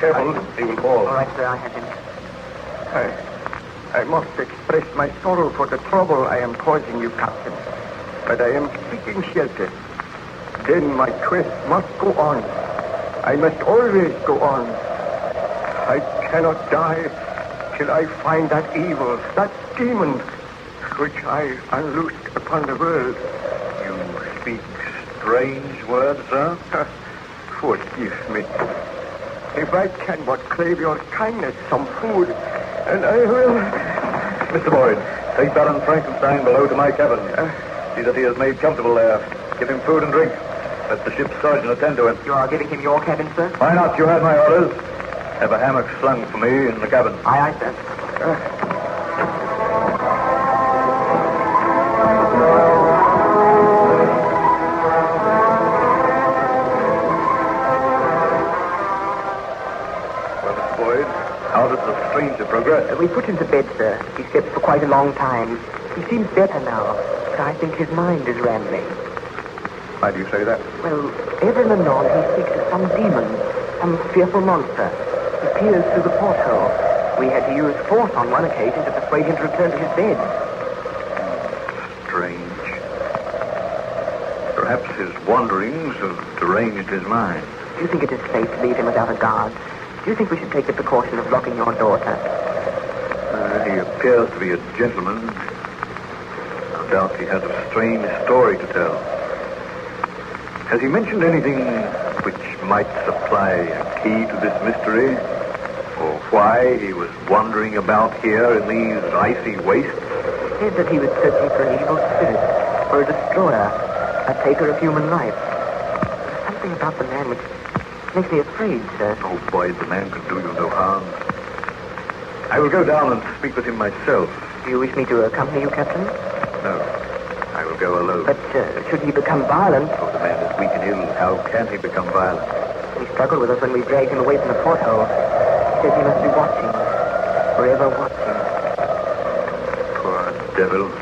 Careful, he will fall. All right, sir, I have him. I must express my sorrow for the trouble I am causing you, Captain. But I am seeking shelter. Then my quest must go on. I must always go on. I cannot die till I find that evil, that demon, which I unloosed upon the world. You speak strange words, sir. Forgive me. If I can but crave your kindness, some food, and I will... Mr. Boyd, take Baron Frankenstein below to my cabin. See that he is made comfortable there. Give him food and drink. Let the ship's sergeant attend to him. You are giving him your cabin, sir? Why not? You had my orders. Have a hammock slung for me in the cabin. Aye, sir. Well, Mr. Boyd, how does the stranger progress? We put him to bed, sir. He slept for quite a long time. He seems better now, but I think his mind is rambling. Why do you say that? Well, ever and anon he speaks of some demon, some fearful monster. He peers through the porthole. We had to use force on one occasion to persuade him to return to his bed. Strange. Perhaps his wanderings have deranged his mind. Do you think it is safe to leave him without a guard? Do you think we should take the precaution of locking your daughter? He appears to be a gentleman. No doubt he has a strange story to tell. Has he mentioned anything which might supply a key to this mystery? Or why he was wandering about here in these icy wastes? He said that he was searching for an evil spirit, for a destroyer, a taker of human life. There's something about the man which makes me afraid, sir. Oh, Boyd, the man can do you no harm. I will go down and speak with him myself. Do you wish me to accompany you, Captain? No, I will go alone. But should he become violent? Oh, the man is weak and ill. How can he become violent? He struggled with us when we dragged him away from the porthole. He says he must be watching, forever watching. Poor devil.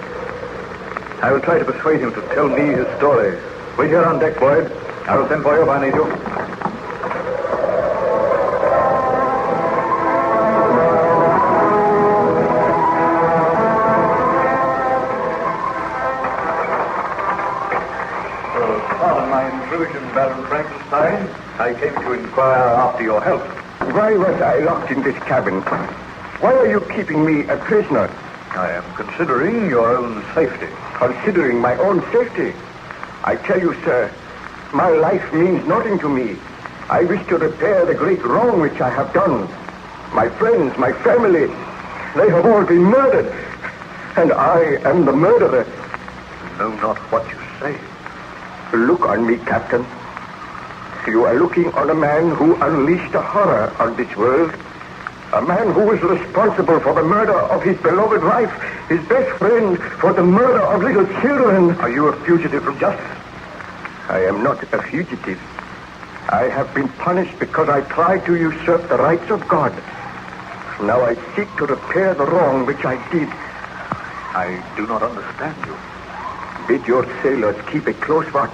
I will try to persuade him to tell me his story. Wait here on deck, Boyd. I will send for you if I need you. Baron Frankenstein, I came to inquire after your health. Why was I locked in this cabin? Why are you keeping me a prisoner? I am considering your own safety. Considering my own safety? I tell you, sir, my life means nothing to me. I wish to repair the great wrong which I have done. My friends, my family, they have all been murdered. And I am the murderer. I know not what you say. Look on me, Captain. You are looking on a man who unleashed a horror on this world. A man who was responsible for the murder of his beloved wife, his best friend, for the murder of little children. Are you a fugitive from justice? I am not a fugitive. I have been punished because I tried to usurp the rights of God. Now I seek to repair the wrong which I did. I do not understand you. Bid your sailors keep a close watch.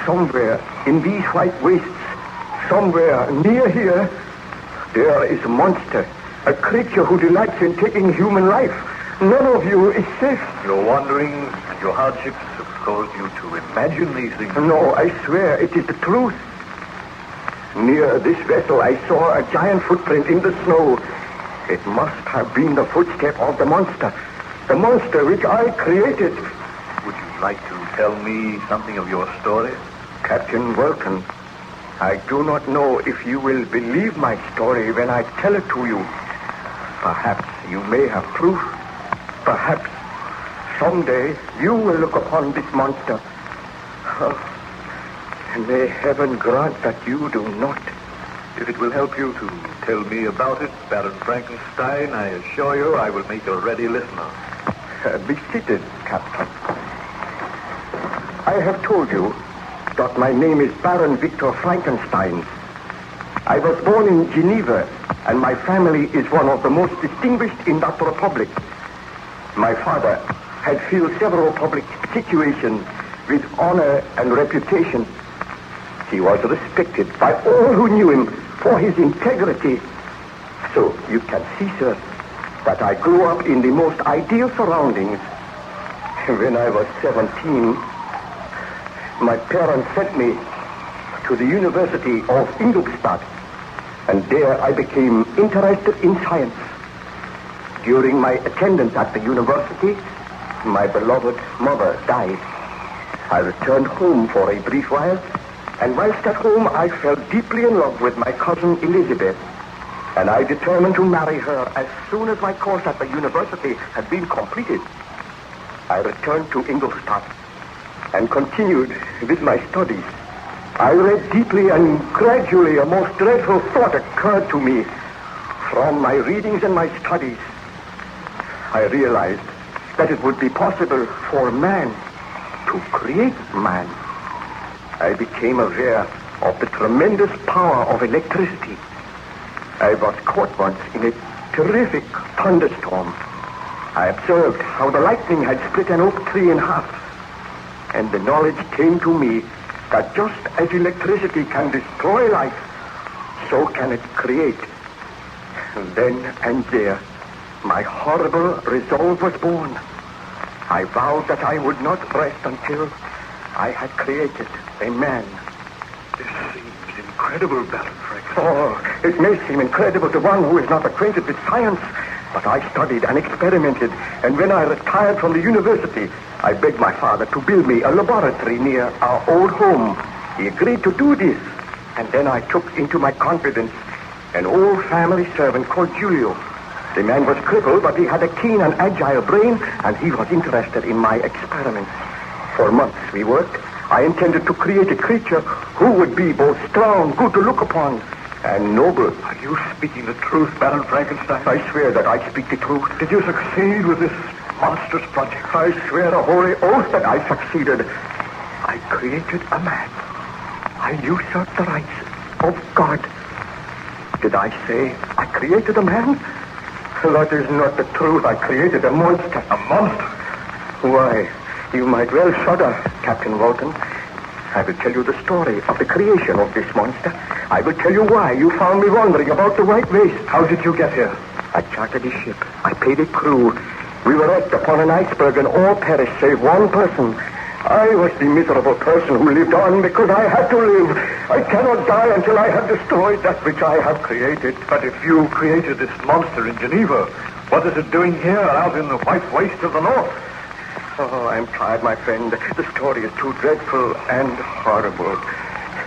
Somewhere in these white wastes, somewhere near here, there is a monster, a creature who delights in taking human life. None of you is safe. Your wanderings and your hardships have caused you to imagine these things. No, I swear it is the truth. Near this vessel, I saw a giant footprint in the snow. It must have been the footstep of the monster which I created. Would you like to tell me something of your story? Captain Welton, I do not know if you will believe my story when I tell it to you. Perhaps you may have proof. Perhaps someday you will look upon this monster. And may heaven grant that you do not. If it will help you to tell me about it, Baron Frankenstein, I assure you I will make a ready listener. Be seated, Captain. I have told you that my name is Baron Victor Frankenstein. I was born in Geneva, and my family is one of the most distinguished in that republic. My father had filled several public situations with honor and reputation. He was respected by all who knew him for his integrity. So you can see, sir, that I grew up in the most ideal surroundings. When I was 17, my parents sent me to the University of Ingolstadt, and there I became interested in science. During my attendance at the university, my beloved mother died. I returned home for a brief while, and whilst at home I fell deeply in love with my cousin Elizabeth, and I determined to marry her as soon as my course at the university had been completed. I returned to Ingolstadt and continued with my studies. I read deeply, and gradually a most dreadful thought occurred to me. From my readings and my studies, I realized that it would be possible for man to create man. I became aware of the tremendous power of electricity. I was caught once in a terrific thunderstorm. I observed how the lightning had split an oak tree in half, and the knowledge came to me that just as electricity can destroy life, so can it create. Then and there, my horrible resolve was born. I vowed that I would not rest until I had created a man. This seems incredible, Baron Frankenstein. Oh, it may seem incredible to one who is not acquainted with science, but I studied and experimented, and when I retired from the university, I begged my father to build me a laboratory near our old home. He agreed to do this, and then I took into my confidence an old family servant called Giulio. The man was crippled, but he had a keen and agile brain, and he was interested in my experiments. For months we worked. I intended to create a creature who would be both strong, good to look upon, and noble. Are you speaking the truth, Baron Frankenstein? I swear that I speak the truth. Did you succeed with this monstrous project? I swear a holy oath that I succeeded. I created a man. I usurped the rights of God. Did I say I created a man? That is not the truth. I created a monster. A monster? Why, you might well shudder, Captain Walton. I will tell you the story of the creation of this monster. I will tell you why you found me wandering about the White Waste. How did you get here? I chartered a ship. I paid a crew. We were wrecked upon an iceberg and all perished save one person. I was the miserable person who lived on because I had to live. I cannot die until I have destroyed that which I have created. But if you created this monster in Geneva, what is it doing here out in the White Waste of the North? Oh, I'm tired, my friend. The story is too dreadful and horrible.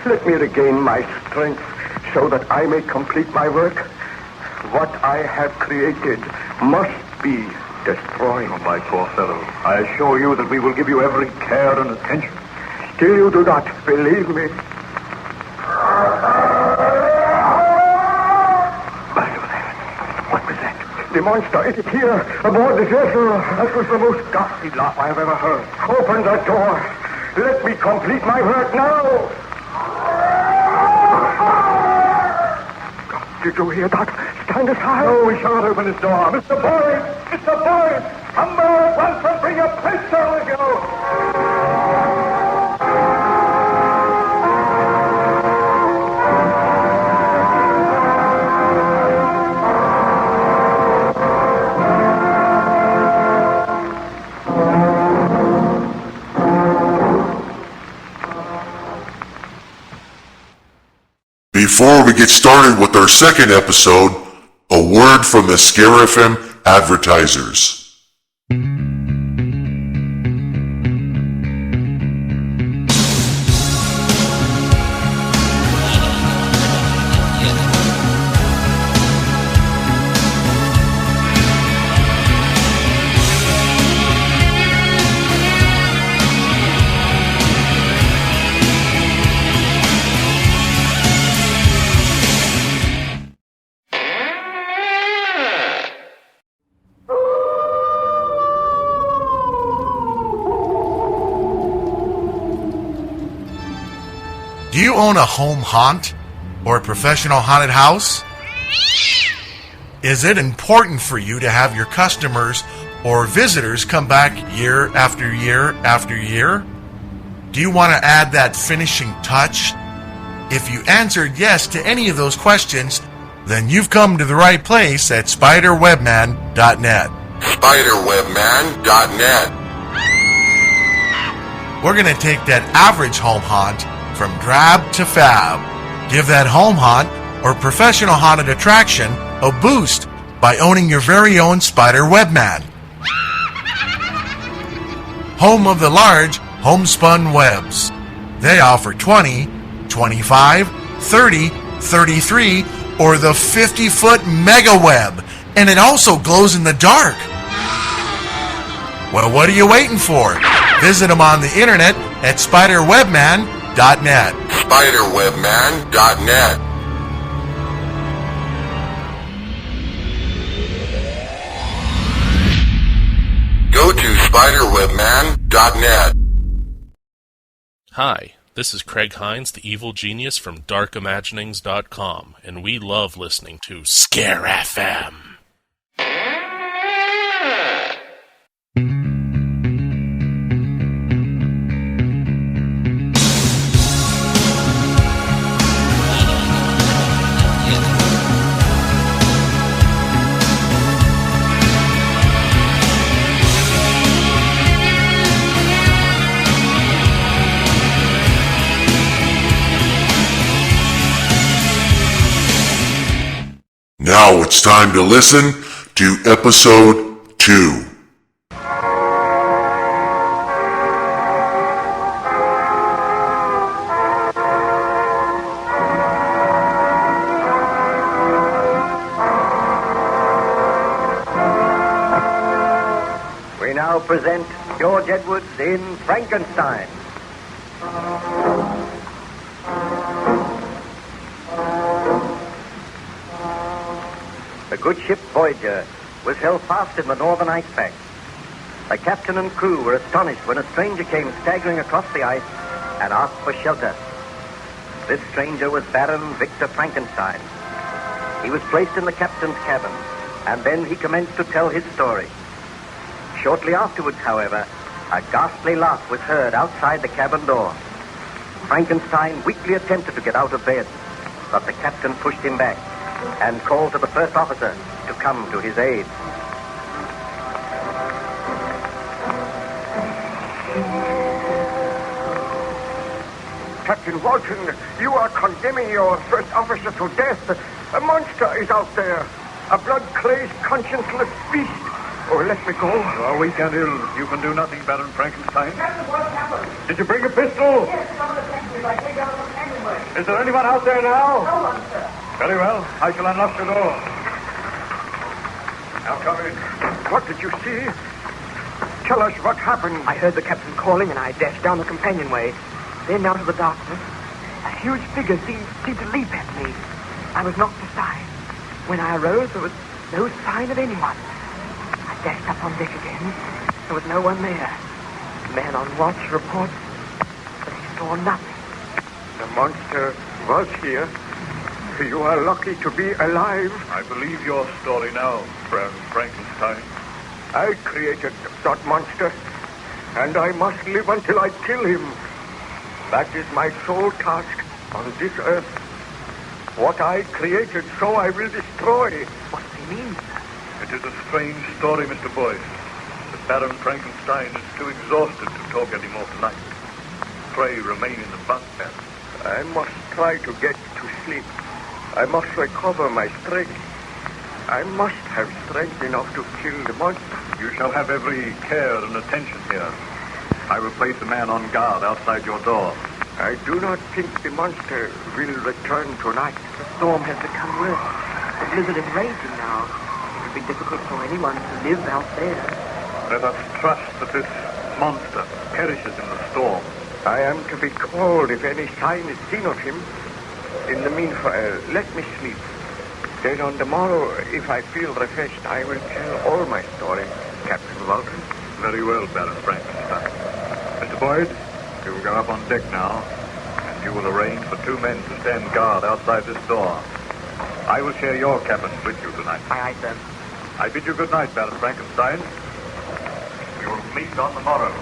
Let me regain my strength so that I may complete my work. What I have created must be destroyed. Oh, my poor fellow. I assure you that we will give you every care and attention. Still you do not believe me. What was that? The monster, it is here, aboard the vessel. That was the most ghastly laugh I have ever heard. Open the door. Let me complete my work now. God, did you hear that? Stand aside. No, we shall not open this door. Mr. Boyd! Mr. Boyd! Come back at once and bring a pistol with you! Before we get started with our second episode, a word from the Scare FM advertisers. Do you own a home haunt or a professional haunted house? Is it important for you to have your customers or visitors come back year after year after year? Do you want to add that finishing touch? If you answered yes to any of those questions, then you've come to the right place at spiderwebman.net. spiderwebman.net. We're going to take that average home haunt from drab to fab. Give that home haunt or professional haunted attraction a boost by owning your very own Spider Webman. Home of the large homespun webs. They offer 20, 25, 30, 33, or the 50-foot mega web, and it also glows in the dark. Well, what are you waiting for? Visit them on the internet at spiderwebman.net. spiderwebman.net. Go to spiderwebman.net. Hi, this is Craig Hines, the evil genius from darkimaginings.com, and we love listening to Scare FM. Now it's time to listen to episode 2. We now present George Edwards in Frankenstein. The good ship Voyager was held fast in the northern ice pack. The captain and crew were astonished when a stranger came staggering across the ice and asked for shelter. This stranger was Baron Victor Frankenstein. He was placed in the captain's cabin, and then he commenced to tell his story. Shortly afterwards, however, a ghastly laugh was heard outside the cabin door. Frankenstein weakly attempted to get out of bed, but the captain pushed him back and called to the first officer to come to his aid. Captain Walton, you are condemning your first officer to death. A monster is out there. A blood-crazed, conscienceless beast. Oh, let me go. You are weak and ill. You can do nothing, Baron Frankenstein. Captain, what happened? Did you bring a pistol? Yes, some of the detectives I take out from anyway. Is there anyone out there now? No one, sir. Very well. I shall unlock the door. Now come in. What did you see? Tell us what happened. I heard the captain calling, and I dashed down the companionway. Then, out of the darkness, a huge figure seemed to leap at me. I was knocked aside. When I arose, there was no sign of anyone. I dashed up on deck again. There was no one there. The man on watch reports that he saw nothing. The monster was here. You are lucky to be alive. I believe your story now, Baron Frankenstein. I created that monster, and I must live until I kill him. That is my sole task on this earth. What I created, so I will destroy. What does he mean, sir? It is a strange story, Mr. Boyce. But Baron Frankenstein is too exhausted to talk anymore tonight. Pray remain in the bunk bed. I must try to get to sleep. I must recover my strength. I must have strength enough to kill the monster. You shall have every care and attention here. I will place a man on guard outside your door. I do not think the monster will return tonight. The storm has become worse. The blizzard is raging now. It would be difficult for anyone to live out there. Let us trust that this monster perishes in the storm. I am to be called if any sign is seen of him. In the meanwhile, let me sleep. Then on the morrow, if I feel refreshed, I will tell all my story, Captain Walton. Very well, Baron Frankenstein. Mr. Boyd, you will go up on deck now, and you will arrange for 2 men to stand guard outside this door. I will share your cabin with you tonight. Aye, sir. I bid you good night, Baron Frankenstein. We will meet on the morrow.